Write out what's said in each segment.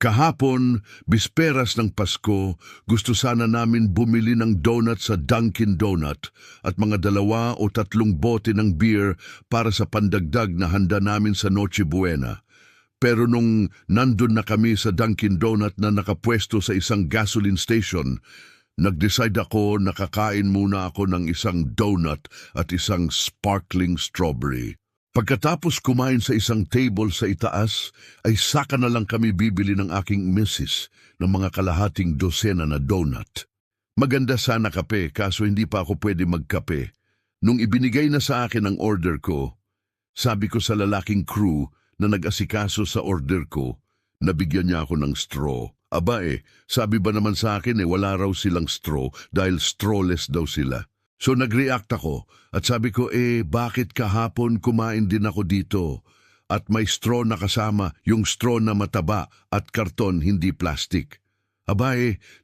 Kahapon, bisperas ng Pasko, gusto sana namin bumili ng donut sa Dunkin' Donut at mga 2 o 3 bote ng beer para sa pandagdag na handa namin sa Noche Buena. Pero nung nandun na kami sa Dunkin' Donut na nakapwesto sa isang gasoline station, nag-decide ako na kakain muna ako ng isang donut at isang sparkling strawberry. Pagkatapos kumain sa isang table sa itaas, ay saka na lang kami bibili ng aking misis ng mga kalahating dosena na donut. Maganda sana kape kaso hindi pa ako pwede magkape. Nung ibinigay na sa akin ang order ko, sabi ko sa lalaking crew na nag-asikaso sa order ko, nabigyan niya ako ng straw. Aba sabi ba naman sa akin wala raw silang straw dahil strawless daw sila. So nag-react ako at sabi ko bakit kahapon kumain din ako dito at may straw na kasama, yung straw na mataba at karton hindi plastic. Aba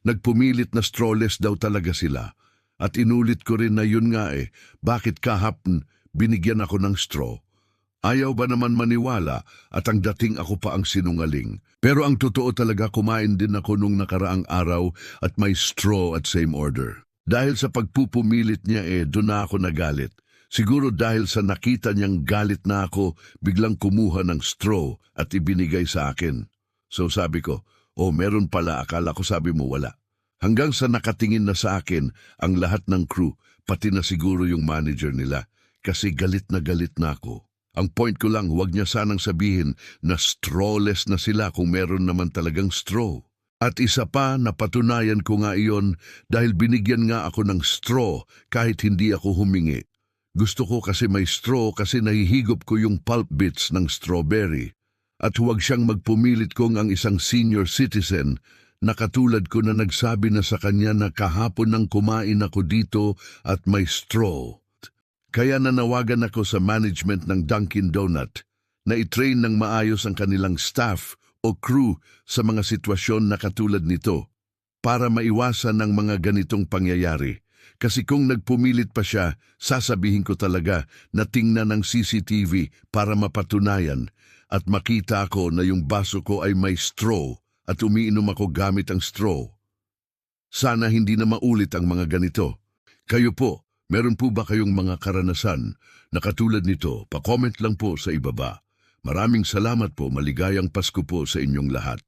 nagpumilit na strawless daw talaga sila at inulit ko rin na yun nga bakit kahapon binigyan ako ng straw. Ayaw ba naman maniwala at ang dating ako pa ang sinungaling. Pero ang totoo talaga kumain din ako nung nakaraang araw at may straw at same order. Dahil sa pagpupumilit niya doon na ako nagalit. Siguro dahil sa nakita niyang galit na ako, biglang kumuha ng straw at ibinigay sa akin. So sabi ko, meron pala, akala ko sabi mo wala. Hanggang sa nakatingin na sa akin ang lahat ng crew, pati na siguro yung manager nila, kasi galit na ako. Ang point ko lang, huwag niya sanang sabihin na strawless na sila kung meron naman talagang straw. At isa pa, napatunayan ko nga iyon dahil binigyan nga ako ng straw kahit hindi ako humingi. Gusto ko kasi may straw kasi nahihigop ko yung pulp bits ng strawberry. At huwag siyang magpumilit kong ang isang senior citizen na katulad ko na nagsabi na sa kanya na kahapon nang kumain ako dito at may straw. Kaya nanawagan ako sa management ng Dunkin' Donut na i-train ng maayos ang kanilang staff o crew sa mga sitwasyon na katulad nito para maiwasan ng mga ganitong pangyayari. Kasi kung nagpumilit pa siya, sasabihin ko talaga na tingnan ng CCTV para mapatunayan at makita ko na yung baso ko ay may straw at umiinom ako gamit ang straw. Sana hindi na maulit ang mga ganito. Kayo po, meron po ba kayong mga karanasan na katulad nito? Pa-comment lang po sa ibaba. Maraming salamat po, maligayang Pasko po sa inyong lahat.